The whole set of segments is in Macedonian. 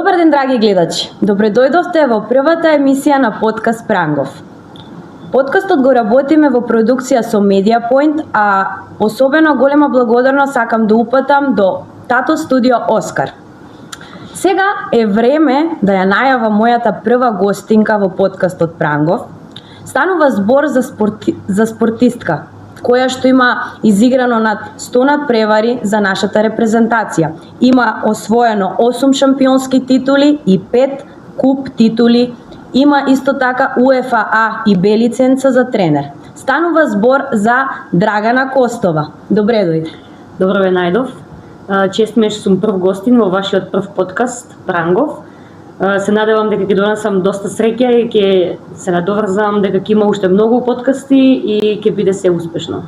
Добар ден, драги гледачи! Добре дојдовте во првата емисија на подкаст Прангов. Подкастот го работиме во продукција со Mediapoint, а особено голема благодарност сакам да упатам до Тато Студио Оскар. Сега е време да ја најавам мојата прва гостинка во подкастот Прангов. Станува збор за спортистка, која што има изиграно над 100 надпревари за нашата репрезентација. Има освоено 8 шампионски титули и 5 куп титули. Има исто така УЕФА А и Б лиценца за тренер. Станува збор за Драгана Костова. Добре дојде. Добро ве најдов. Чест ми е што сум прв гостин во вашиот прв подкаст Прангов. Се надевам дека ќе донесам доста среќа и ќе се надоврзам дека ќе има уште многу подкасти и ќе биде се успешно.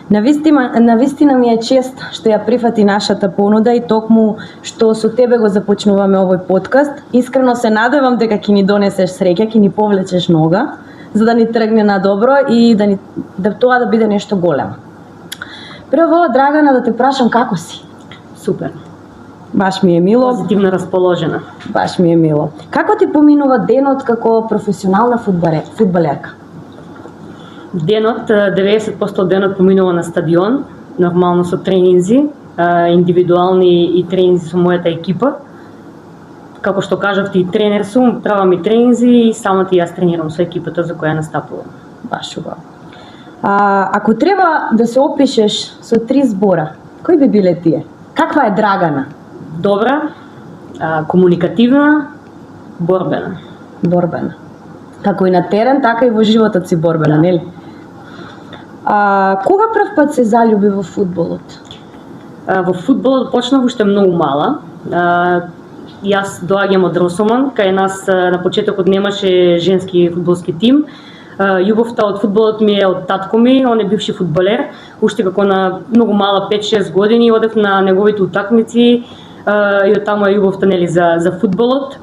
Навистина ми е чест што ја прифати нашата понуда и токму што со тебе го започнуваме овој подкаст. Искрено се надевам дека ќе ни донесеш среќа, ќе ни повлечеш нога, за да ни тргне на добро и да тоа да биде нешто големо. Прво, Драгана, да те прашам како си? Супер. Баш ми е мило. Позитивно расположена. Баш ми е мило. Како ти поминува денот како професионална фудбалерка? Денот, 90% од денот поминува на стадион, нормално со тренинзи, индивидуални и тренинзи со мојата екипа. Како што кажавте, и тренер сум, правам и тренинзи и самата јас тренирам со екипата за која настапувам. Баш убаво. Ако треба да се опишеш со 3 збора, кои би биле тие? Каква е Драгана? Добра, комуникативна, борбена. Борбена. Како и на терен, така и во животот си борбена, Да. нели? Кога прв пат се залюби во фудбалот? Во фудбалот почнав уште многу мала. Јас доаѓам од Росоман, кај нас на почетокот немаше женски фудбалски тим. Љубовта од фудбалот ми е од татко ми, он е бивши фудбалер. Уште како на многу мала 5-6 години одев на неговите утакмици и од таму е љубовта нели за фудбалот.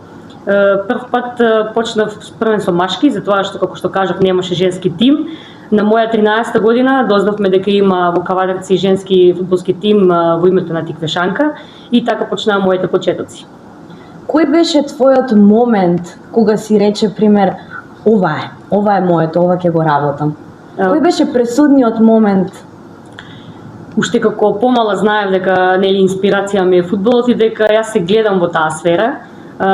Прв пат почнав првен со машки, затоа што како што кажав немаше женски тим. На моја 13-та година дознавме дека има во Кавадарци женски фудбалски тим во името на Тиквешанка и така почнаа моите почетоци. Кој беше твојот момент кога си рече пример ова е моето, ова ќе го работам? Кој беше пресудниот момент? Уште како помала знаев дека нели инспирација ми е фудбалот и дека јас се гледам во таа сфера.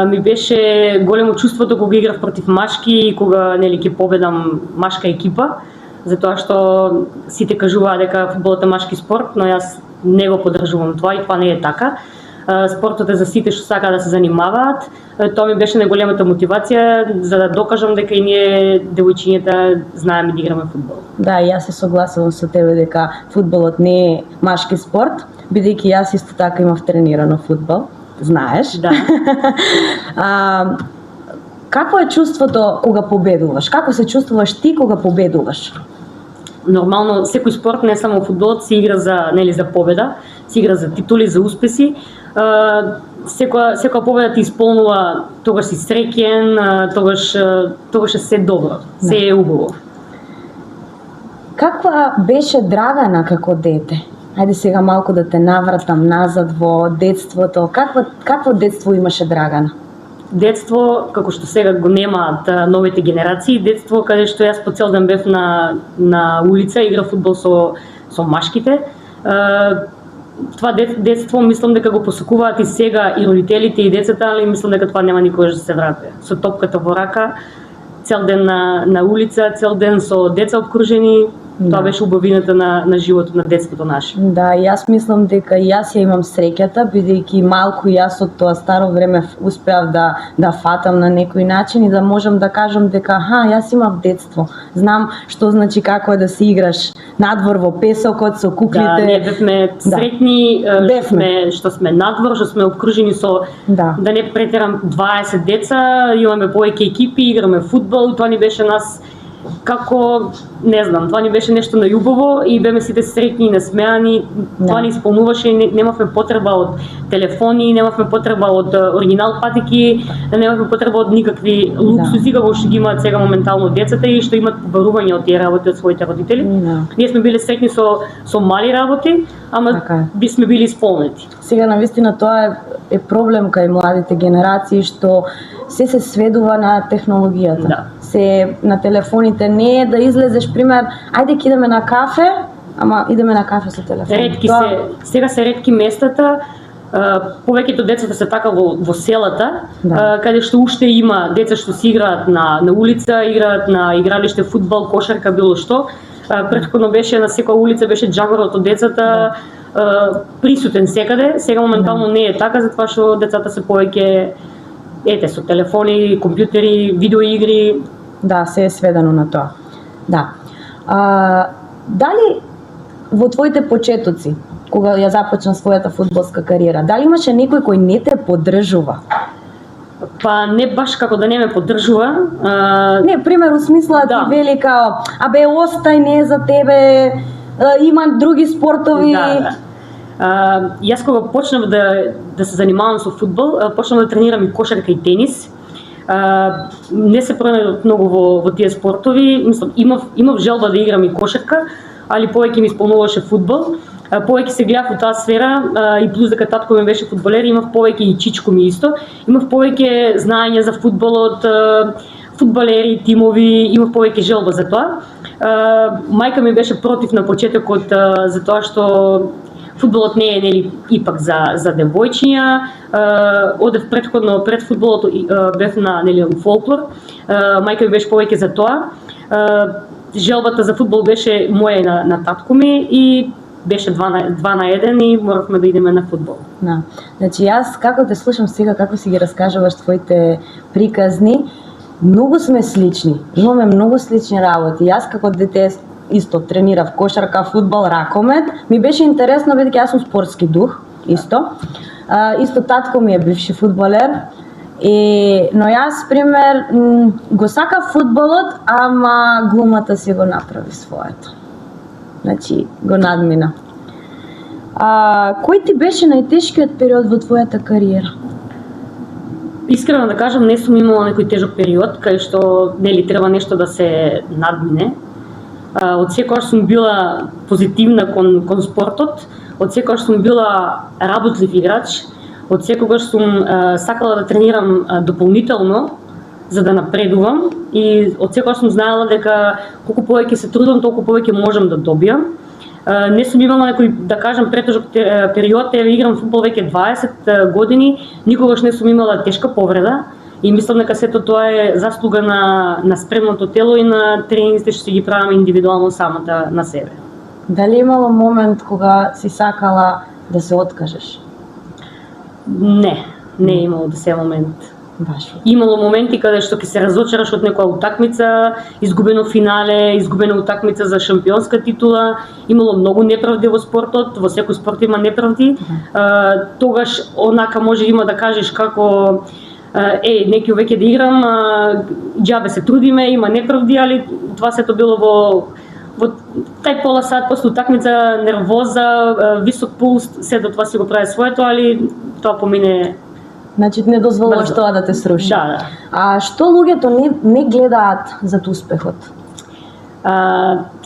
Ми беше големо чувството кога играв против машки и кога нели ќе победам машка екипа, затоа што сите кажуваа дека фудбалот е машки спорт, но јас не го поддржувам тоа и тоа не е така. Спортот е за сите што сакаат да се занимаваат. Тоа ми беше најголемата мотивација за да докажам дека и ние девојчињата знаеме да играме фудбал. Да, јас се согласувам со тебе дека фудбалот не е машки спорт, бидејќи јас исто така имав тренирано фудбал, знаеш. Да. Какво е чувството кога победуваш? Како се чувствуваш ти кога победуваш? Нормално секој спорт, не само фудбалот, се игра за победа, се игра за титули, за успеси. Секоја победа ти исполнува, тогаш си среќен, тогаш е се добро, се е убаво. Каква беше Драгана како дете? Ајде сега малку да те навратам назад во детството. Какво детство имаше Драгана? Детство, како што сега го немаат новите генерации, детство каде што јас по цел ден бев на улица, играв фудбал со машките. Това детство мислам дека го посакуваат и сега и родителите и децата, али мислам дека тоа нема никогаш да се врати. Со топката во рака, цел ден на улица, цел ден со деца обкружени. Тоа беше убавината на животот на детството наше. Да, јас мислам дека јас ја имам среќата, бидејќи малку јас од тоа старо време успеав да фатам на некој начин и да можам да кажам дека јас имав детство. Знам што значи како е да се играш надвор во песокот со куклите. Да, ние бевме среќни, што сме надвор, што сме обкружени со да не претерам 20 деца, имаме повеќе екипи, играме фудбал, тоа ни беше нас како, не знам, тоа ни беше нешто најубаво и беме сите среќни и насмеани, тоа ни исполнуваше и немавме потреба од телефони, немавме потреба од оригинал патики, немавме потреба од никакви луксузи, како што ги имаат сега моментално децата и што имаат побарување од тие работи од своите родители. Ние сме биле среќни со мали работи, ама би сме били исполнети. Сега навистина тоа е е проблем кај младите генерации што се сведува на технологијата. Да. Се на телефоните, не е да излезеш, пример, ајде ќе идеме на кафе, ама идеме на кафе со телефон. Сега се ретки местата. Повеќето децата се така во селата, каде што уште има деца што си играат на улица, играат на игралиште фудбал, кошарка, било што. Претходно беше на секоја улица беше џагорот од децата присутен секаде. Сега моментално не е така, затоа што децата се повеќе со телефони, компјутери, видеоигри. Да, се е сведено на тоа. Да. Дали во твоите почетоци, кога ја започна својата фудбалска кариера, дали имаше некој кој не те поддржува? Па не баш како да не ме поддржува. Не, пример, усмисла ти вели као, абе, остај, не е за тебе, има други спортови. Да. Јас кога почнав да се занимавам со фудбал, почнав да тренирам и кошарка и тенис. Не се пронајдов многу во тие спортови, мислам, имав желба да играм и кошарка, али повеќе ми исполнуваше фудбал. Повеќе се гледав во таа сфера и плюс дека татко ми беше фудбалер, имав повеќе и чичко ми исто. Имав повеќе знаење за фудбалот, фудбалери, тимови, имав повеќе желба за тоа. Мајка ми беше против на почетокот за тоа што фудбалот не е нели ипак за девојчиња. Одев претходно пред фудбалот бев на нели фолклор. Мајка ми беше повеќе за тоа. Желбата за фудбал беше моја на татко ми и беше 2 на 1 и моравме да идеме на фудбал. Да. Значи јас како те слушам сега како си ги раскажуваш твоите приказни, многу сме слични. Имаме многу слични работи. Јас како дете исто тренирав кошарка, фудбал, ракомет. Ми беше интересно бидејќи јас сум спортски дух исто. Исто татко ми е бивши фудбалер. Но јас, пример, го сакав фудбалот, ама глумата си го направи своето. Значи, го надмина. Кој ти беше најтешкиот период во твојата кариера? Искрено да кажам, не сум имала некој тежок период, кај што нели треба нешто да се надмине. Од секогаш сум била позитивна кон спортот, од секогаш сум била работлив играч, од секогаш сум сакала да тренирам дополнително за да напредувам и од секогаш сум знаела дека колку повеќе се трудам, толку повеќе можам да добијам. Не сум имала некој, да кажам, претежок период, играм фудбал веќе 20 години, никогаш не сум имала тешка повреда и мислам дека сето тоа е заслуга на спремното тело и на тренингите што си ги правам индивидуално самата на себе. Дали имало момент кога си сакала да се откажеш? Не е имало да се момент. Баш. Имало моменти каде што ќе се разочараш од некоја утакмица, изгубено финале, изгубена утакмица за шампионска титула, имало многу неправди во спортот, во секој спорт има неправди. Тогаш онака може има да кажеш како некој веќе да играм, џабе се трудиме, има неправди, али тоа сето било во тај пола сат после утакмица, нервоза, висок пулс, сето тоа си го прави своето, али тоа помине. Значи не дозволуваш тоа да те сруши. Да. А што луѓето не гледаат зад успехот?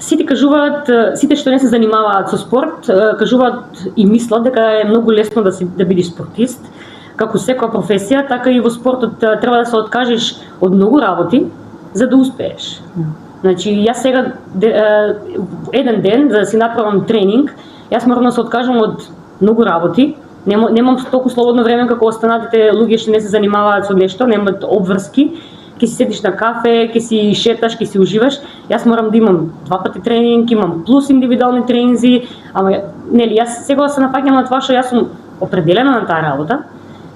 Сите кажуваат, сите што не се занимаваат со спорт, кажуваат и мислат дека е многу лесно да бидеш спортист. Како секоја професија, така и во спортот треба да се откажеш од многу работи за да успееш. Значи, јас сега еден ден за да си направам тренинг, јас морам да се откажам од многу работи. Немам толку слободно време како останатите луѓе што не се занимаваат со нешто, немаат обврски. Ќе си седиш на кафе, ќе си шеташ, ќе си уживаш. Јас морам да имам 2 пати тренинг, имам плюс индивидуални тренинзи, ама нели јас сега се нафаќам на тоа што јас сум определена на таа работа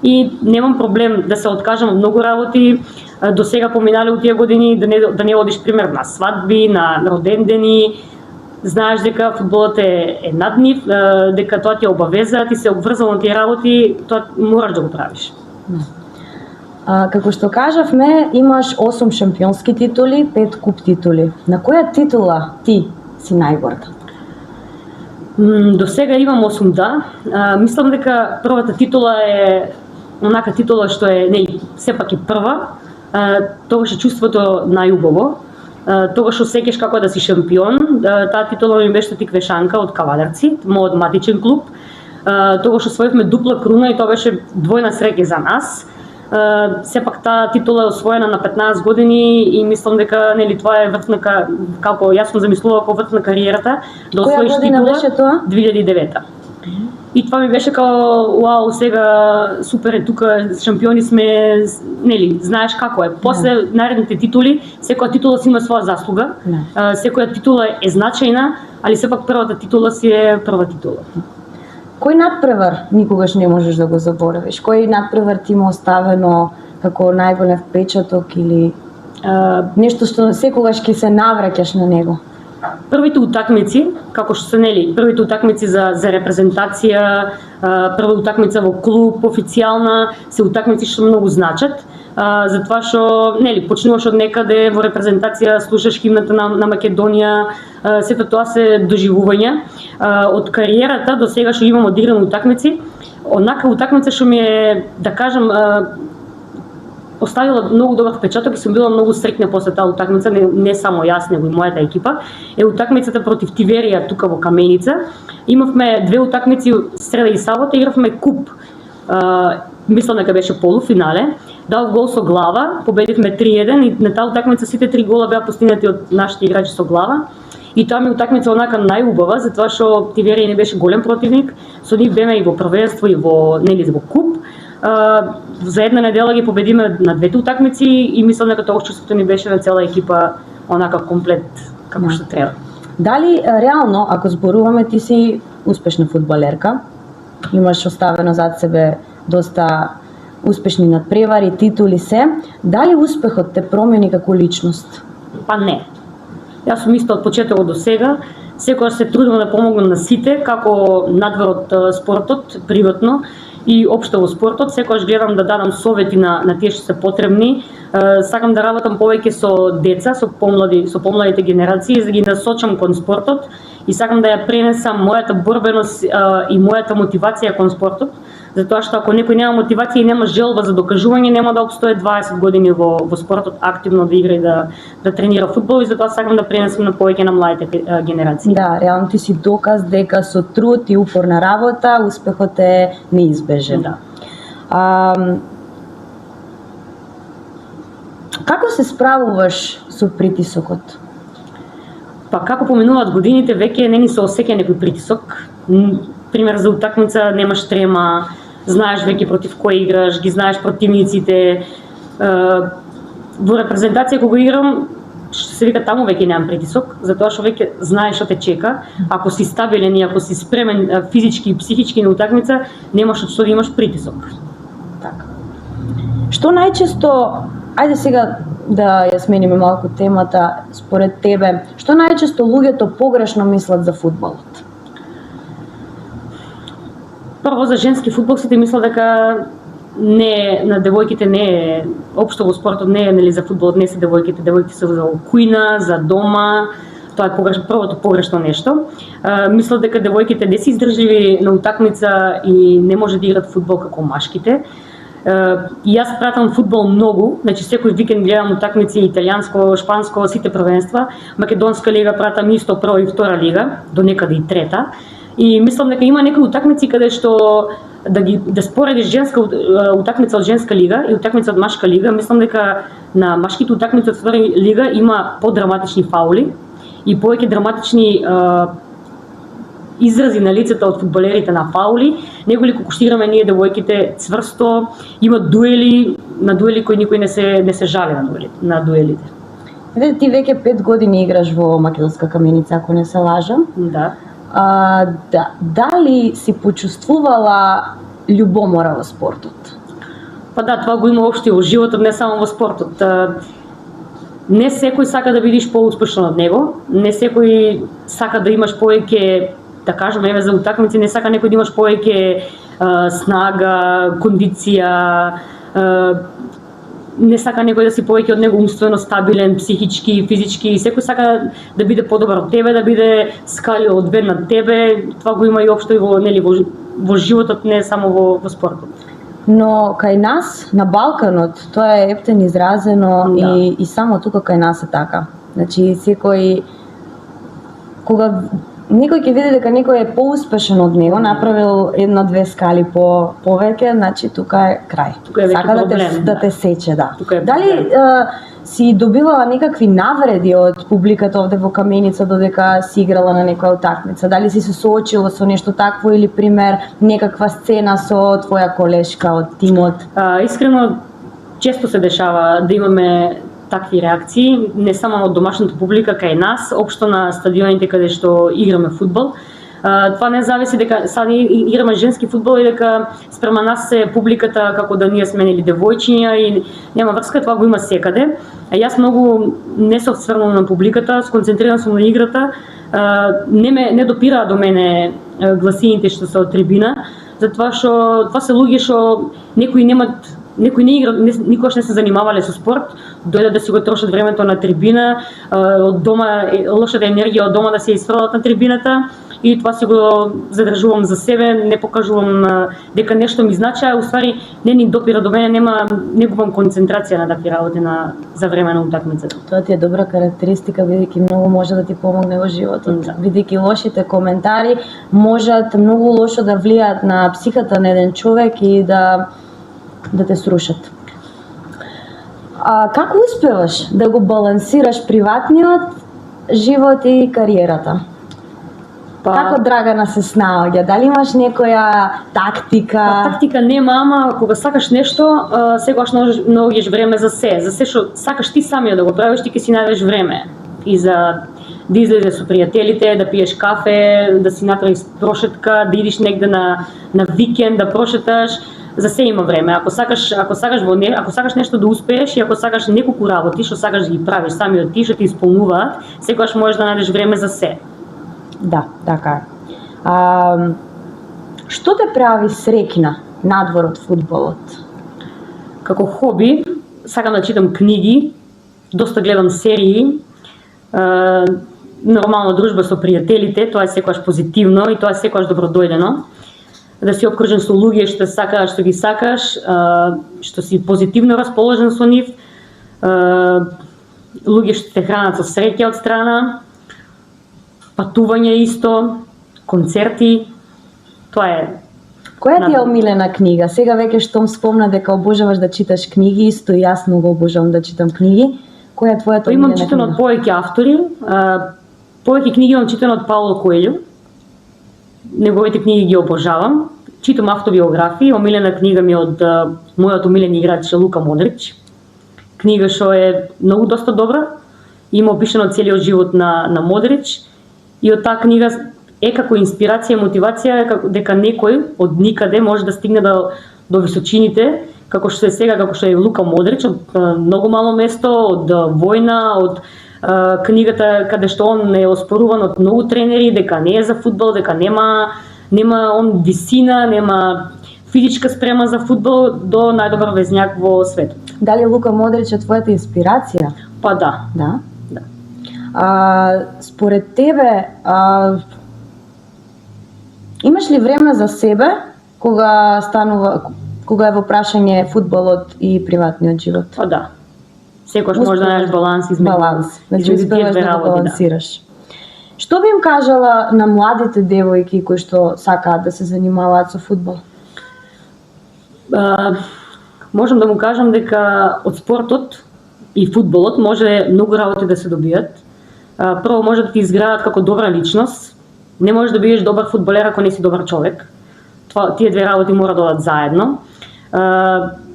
и немам проблем да се откажам од многу работи. До сега поминале од тие години да не одиш пример на свадби, на родендени. Знаеш дека фудбалот е над нив, дека тоа ти е обавеза, ти се обврзал на тие работи, тоа мораш да го правиш. Како што кажавме, имаш 8 шампионски титули, 5 куп титули. На која титула ти си најгорда? До сега имам 8, да. Мислам дека првата титула е онака титула што е сепак и прва. Тогаш е чувството најубаво. Тогаш осеќаш како да си шампион. Таа титула ми беше Тиквешанка од Кавадарци, мојот матичен клуб. тогаш освоивме дупла круна и тоа беше двојна среќа за нас. Сепак таа титула е освоена на 15 години и мислам дека нели тоа е врв на како јас сум замислувала како врв на кариерата да освоиш Која година беше тоа? 2009. И тоа ми беше као вау, сега супер е тука, шампиони сме, нели, знаеш како е. После наредните титули, секоја титула си има своја заслуга. Секоја титула е значајна, али сепак првата титула си е прва титула. Кој надпревар никогаш не можеш да го заборавиш? Кој надпревар ти има оставено како најголем впечаток или нешто што секогаш ќе се навраќаш на него? Првите утакмици, како што се нели, првите утакмици за репрезентација, прва утакмица во клуб, официјална, се утакмици што многу значат. Затоа што нели почнуваш од некаде во репрезентација, слушаш химната на Македонија, сето тоа се доживувања. Од кариерата до сега што имам одиграни утакмици, онака утакмица што ми е, да кажам, оставила многу добар впечаток и сум била многу среќна после таа утакмица, не само јас, него и мојата екипа, е утакмицата против Тиверија тука во Каменица. Имавме две утакмици среда и сабота, игравме куп. Мислам дека беше полуфинале. Дал гол со глава, победивме 3-1 и на таа утакмица сите три гола беа постигнати од нашите играчи со глава. И таа ми утакмица онака најубава, затоа што Тиверија не беше голем противник, со нив беме и во првенство и во куп. За една недела ги победиме на двете утакмици и мислам дека тоа чувството ни беше на цела екипа онака комплет како што треба. Дали реално, ако зборуваме, ти си успешна фудбалерка, имаш оставено зад себе доста успешни надпревари, титули се, дали успехот те промени како личност? Па не. Јас сум исто од почетокот до сега, секогаш се трудам да помогнам на сите, како надвор од спортот, приватно, и општо во спортот, секогаш гледам да дадам совети на тие што се потребни. Сакам да работам повеќе со деца, со помладите генерации, за да ги насочам кон спортот и сакам да ја пренесам мојата борбеност и мојата мотивација кон спортот, затоа што ако некој нема мотивација и нема желба за докажување, нема да обстое 20 години во спортот активно да игра и да тренира фудбал, и затоа сакам да пренесам на повеќе на младите генерации. Да, реално ти си доказ дека со труд и упорна работа успехот е неизбежен. Да. Како се справуваш со притисокот? Па како поминуваат годините, веќе не ни се осеќа некој притисок. Пример за утакмица немаш трема, знаеш веќе против кој играш, ги знаеш противниците. Во репрезентација кога играм, што се вика таму веќе немам притисок, затоа што веќе знаеш што те чека. Ако си стабилен и ако си спремен физички и психички на утакмица, немаш од што да имаш притисок. Така. Што најчесто, ајде сега да ја смениме малку темата, според тебе, што најчесто луѓето погрешно мислат за фудбалот? Прво за женски фудбал сите мислат дека не на девојките не е општо во спортот, не е нели за фудбалот не се девојките се за кујна, за дома. Тоа е првото погрешно нешто. Мислат дека девојките не се издржливи на утакмица и не може да играат фудбал како машките. И јас пратам фудбал многу, значи секој викенд гледам утакмици италијанско, шпанско, сите првенства, македонска лига пратам исто прва и втора лига, до некаде и трета. И мислам дека има некои утакмици каде што да споредиш женска утакмица од женска лига и утакмица од машка лига, мислам дека на машките утакмици од втора лига има подраматични фаули и повеќе драматични изрази на лицата од фудбалерите на фаули, неголико коштираме ние девојките цврсто, има дуели, на дуели кои никој не се жали на дуелите. Ти веќе 5 години играш во македонска Каменица, ако не се лажам. Да. Дали си почувствувала љубомора во спортот? Па да, тоа го има општо и во животот, не само во спортот. Не секој сака да бидеш поуспешен од него, не секој сака да имаш повеќе, да кажеме, еве за утакмици, не сака некој да имаш повеќе снага, кондиција, не сака некој да си повеќе од него умствено стабилен, психички, физички, секој сака да биде подобар од тебе, да биде скалио одвен над тебе, тоа го има и општо и во животот, не само во спортот. Но кај нас, на Балканот, тоа е ептен изразено, да. И само тука кај нас е така. Значи, секој, кога некој ќе види дека некој е поуспешен од него, направил една-две скали повеќе, значи тука е крај. Тука е веќе Сака проблем, да те сече, да. Тука е Дали си добивала некакви навреди од публиката овде во Каменица додека си играла на некоја утакмица? Дали си се соочила со нешто такво или пример некаква сцена со твоја колешка од тимот? Искрено, често се дешава да имаме такви реакции, не само од домашната публика кај нас, општо на стадионите каде што играме фудбал. Това не зависи дека сега играме женски фудбал и дека спрема нас е публиката како да ние сме нели девојчиња и нема врска, това го има секаде. Јас многу не се осврнувам на публиката, сконцентриран сум на играта. Не допира до мене гласините што се од трибина, затоа што това се луѓе што некои не игра, никогаш не се занимавале со спорт, дојдат да си го трошат времето на трибина, од дома лошата енергија од дома да се исфрлат на трибината и тоа си го задржувам за себе, не покажувам дека нешто ми значи, а уствари не ни допира до мене, не губам концентрација на такви работи за време на утакмицата. Тоа ти е добра карактеристика, бидејќи многу може да ти помогне во животот. Да. Бидејќи лошите коментари можат многу лошо да влијаат на психата на еден човек и да те срушат. Како успеваш да го балансираш приватниот живот и кариерата? Како Драгана се снаоѓа? Дали имаш некоја тактика? Тактика нема, ама кога сакаш нешто, секогаш наоѓаш време за се. За се што сакаш ти самиот да го правиш, ти ќе си најдеш време. И за да излезеш со пријателите, да пиеш кафе, да си направиш прошетка, да идиш негде на викенд, да прошеташ. За се има време. Ако сакаш нешто да успееш и ако сакаш неколку работи што сакаш да ги правиш самиот ти, што ти исполнуваат, секогаш можеш да најдеш време за се. Да, така е. Што те прави среќна надвор од фудбалот? Како хоби, сакам да читам книги, доста гледам серии, нормално дружба со пријателите, тоа е секогаш позитивно и тоа е секогаш добродојдено. Да си обкружен со луѓе што сакаш, што ги сакаш, што си позитивно расположен со нив, луѓе што те хранат со среќа од страна, патување исто, концерти, тоа е. Која ти е омилена книга? Сега веќе штом спомна дека обожаваш да читаш книги, исто и јас многу обожавам да читам книги. Која е твојата омилена книга? Имам читано од повеќе автори, повеќе книги имам читано од Пауло Коелјо. Неговите книги ги обожавам. Читам автобиографии, омилена книга ми од мојот омилен играч Лука Модрич. Книга што е многу доста добра, има опишано целиот живот на Модрич и од таа книга е како инспирација и мотивација дека некој од никаде може да стигне до височините, како што е сега, како што е Лука Модрич, од многу мало место, од војна, од книгата каде што он е оспоруван од многу тренери дека не е за фудбал, дека нема он висина, нема физичка спрема за фудбал, до најдобар везњак во светот. Дали Лука Модрич е твојата инспирација? Па да. Да? Да. Според тебе, имаш ли време за себе кога е во прашање фудбалот и приватниот живот? Па да. Секојаш може да најдеш баланс измеѓу. Баланс. Значи успеваш да го балансираш. Што би им кажала на младите девојки кои што сакаат да се занимаваат со фудбал? Можам да му кажам дека од спортот и фудбалот може многу работи да се добијат. Прво може да ти изградат како добра личност. Не можеш да бидеш добар фудбалер ако не си добар човек. Тие две работи мора да одат заедно.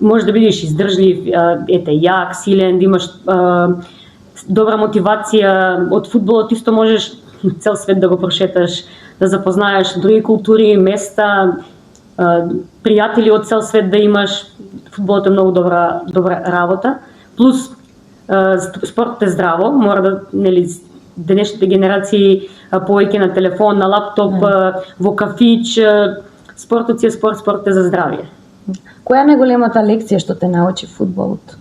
Може да бидеш издржлив, јак, силен, да имаш добра мотивација. Од фудбалот исто можеш цел свет да го прошеташ, да запознаеш други култури, места, пријатели од цел свет да имаш. Фудбалот е многу добра работа. Плюс спортот е здраво, мора да, нели, денешните генерации повеќе на телефон, на лаптоп, во кафич, спортот си е спортот е за здравје. Која е најголемата лекција што те научи фудбалот?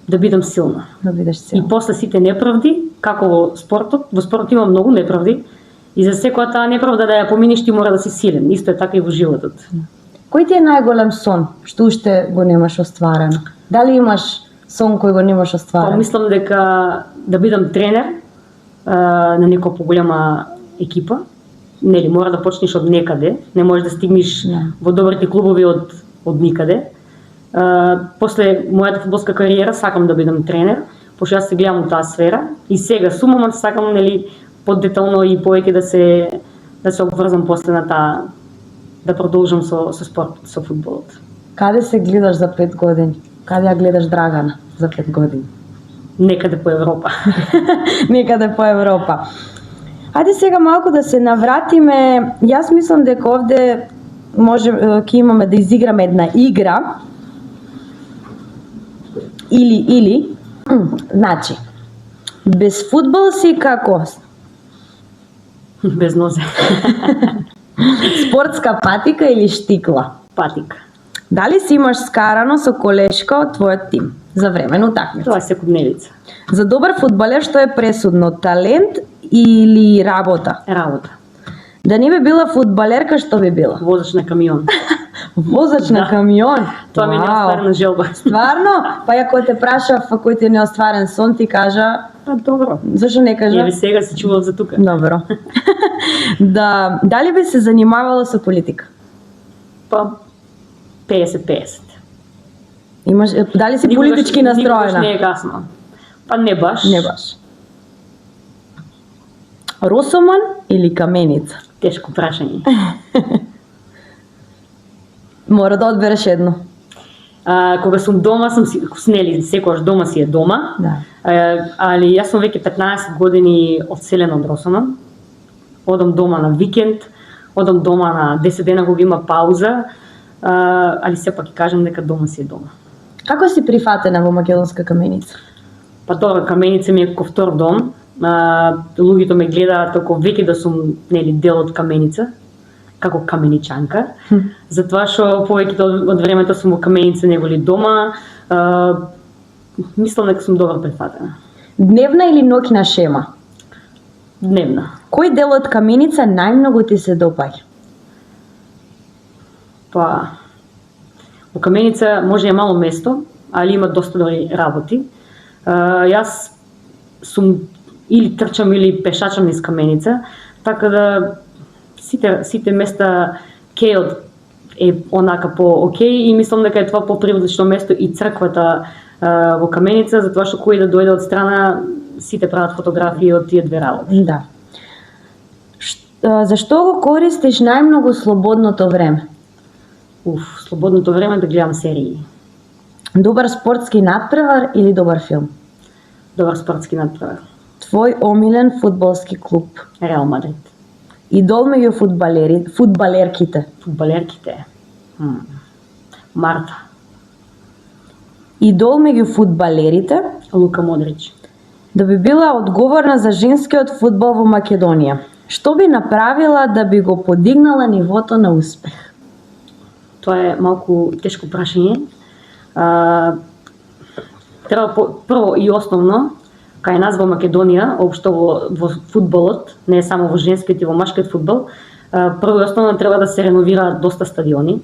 Да бидам силна. Да бидеш силна. И после сите неправди, како во спортот има многу неправди, и за секоја таа неправда да ја поминиш ти мора да си силен. Исто е така и во животот. Кој ти е најголем сон што уште го немаш остварено? Дали имаш сон кој го немаш остварено? Мислам дека да бидам тренер на некоја поголема екипа. Нели, мора да почнеш од некаде, не можеш да стигнеш во добрите клубови од никаде. После мојата фудбалска кариера сакам да бидам тренер, пошто јас се гледам во таа сфера и сега сумам, сакам нели поддетално и повеќе да се обврзам после на таа, да продолжам со спорт, со фудбалот. Каде се гледаш за 5 години? Каде ја гледаш Драгана за 5 години? Некаде по Европа. Некаде по Европа. Ајде сега малку да се навратиме. Јас мислам дека овде може ќе имаме да изиграме една игра. Или значи без фудбал си како? Без нозе. Спортска патика или штикла? Патика. Дали си имаш скарано со колешка од твојот тим за време на утакмица? Тоа е секојдневица. За добар фудбалер што е пресудно, талент или работа? Работа. Да не би била фудбалерка, што би била? Возач на камион. Возач на камион? Тоа ми е неостварена желба. Стварно? Па ја кога те прашав кој ти е неостварен сон, ти кажа... Па добро. Зашо не кажа? Еве сега се чував за тука. Добро. Дали би се занимавала со политика? Па 50-50. Дали си политички настроена? Никогаш не е гасно. Па не баш. Не баш. Росоман или Каменица? Тешко прашање. Мора да одбереш едно. Кога сум дома, сум си, снели, секогаш дома си е дома. Да. Али јас сум веќе 15 години одселена од Росоман. Одам дома на викенд, одам дома на 10 дена кога има пауза, али сепак ќе кажам дека дома си е дома. Како си прифатена во македонска Каменица? Па добро, Каменица ми е како втор дом. Луѓето ме гледаат како веќе да сум нели дел од Каменица, како каменичанка. Затоа што повеќето од времето сум во Каменица неголи дома. Мислам дека сум добро прифатена. Дневна или ноќна шема? Дневна. Кој дел од Каменица најмногу ти се допаѓа? Па во Каменица може е мало место, али има доста добри работи. Јас сум или трчам или пешачам низ Каменица, така да сите места кејот е онака по окей и мислам дека е тоа попривлечно место и црквата во Каменица, затоа што кој да дојде од страна сите прават фотографии од тие две работи. Да. Зашто го користиш најмногу слободното време? Слободното време да гледам серии. Добар спортски надпревар или добар филм? Добар спортски надпревар. Твој омилен фудбалски клуб? Реал Мадрид. Идол меѓу фудбалерките? Фудбалерките. Марта. Идол меѓу фудбалерите? Лука Модрич. Да би била одговорна за женскиот фудбал во Македонија, што би направила да би го подигнала нивото на успех? Тоа е малку тешко прашање. Треба прво и основно, кај нас во Македонија, општо во фудбалот, не само во женскиот и во машкиот фудбал, прво и основно треба да се реновираат доста стадиони.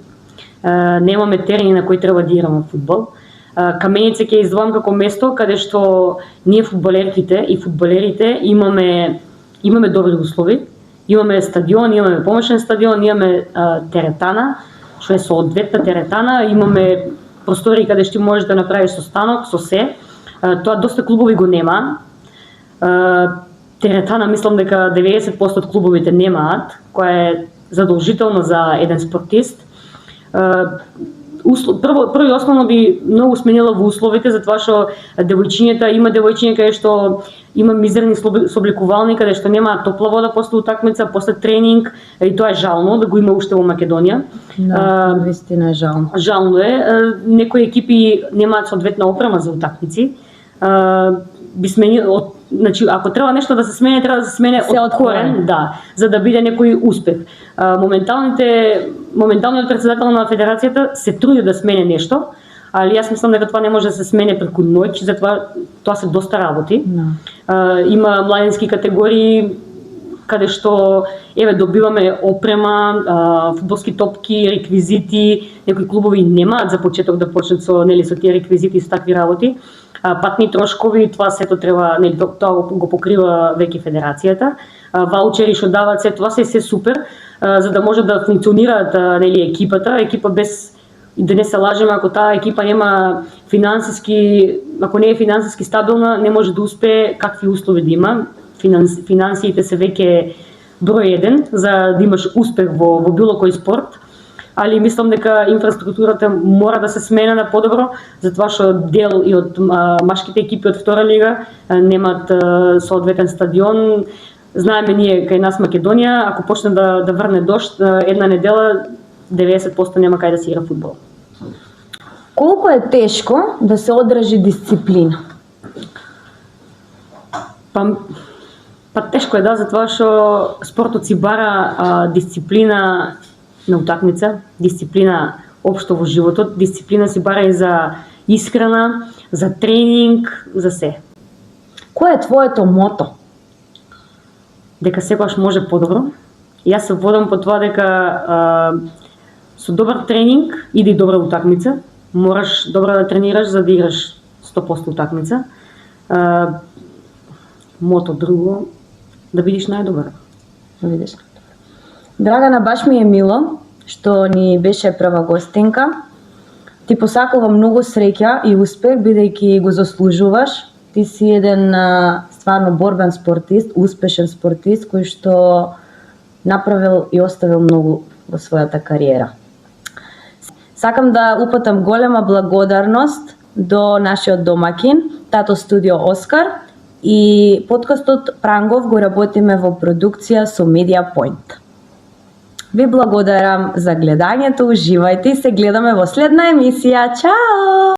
Немаме терени на кои треба да играме фудбал. Каменица ќе издвојам како место каде што ние фудбалерките и фудбалерите имаме добри услови. Имаме стадион, имаме помошен стадион, имаме теретана, што е соодветна теретана, имаме простори каде што можеш да направиш со станок, со се. Тоа доста клубови го нема. Теретана мислам дека 90% од клубовите немаат, која е задолжително за еден спортист. Прво и основно би многу сменила во условите, затоа што има девојчиња каде што има мизерни собликувални, каде што нема топла вода после утакмица, после тренинг, и тоа е жално да го има уште во Македонија. Да, вистина е жално. Жално е. Некои екипи немаат соодветна опрема за утакмици. Би сменил, значи ако треба нешто да се смени, треба да се смени од корен, да, за да биде некој успех. Моменталниот претседател на федерацијата се труди да смени нешто, али јас мислам дека тоа не може да се смени преку ноќ, затоа тоа се доста работи. Има младински категории, каде што добиваме опрема, фудбалски топки, реквизити, некои клубови немаат за почеток да почнат со тие реквизити и со такви работи. Патни трошкови, тоа сето треба, тоа го покрива веќе федерацијата. Ваучери што дават, тоа се супер, за да може да функционираат екипата. Екипа без, да не се лажеме, ако таа екипа нема финансиски, ако не е финансиски стабилна, не може да успее какви услови да има. Финансиите се веќе број 1 за да имаш успех во било кој спорт. Али мислам дека инфраструктурата мора да се смена на подобро, затоа што дел и од машките екипи од втора лига немаат соодветен стадион. Знаеме ние кај нас Македонија, ако почне да врне дожд, една недела 90% нема кај да се игра фудбал. Колку е тешко да се одржи дисциплина? Па тешко е, да, затоа што спортот си бара дисциплина на утакмица, дисциплина општо во животот, дисциплина си бара и за исхрана, за тренинг, за се. Кој е твоето мото? Дека секогаш може подобро. Јас се водам по тоа дека со добар тренинг иде и добра утакмица. Мораш добро да тренираш за да играш 100% утакмица. Мото друго, да видиш најдобро. Да видиш. Драгана, баш ми е мило што ни беше прва гостинка. Ти посакувам многу среќа и успех, бидејќи го заслужуваш. Ти си еден стварно борбен спортист, успешен спортист, кој што направил и оставил многу во својата кариера. Сакам да упатам голема благодарност до нашиот домакин, Тато Студио Оскар, и подкастот Прангов го работиме во продукција со Media Point. Ви благодарам за гледањето, уживајте и се гледаме во следна емисија. Чао!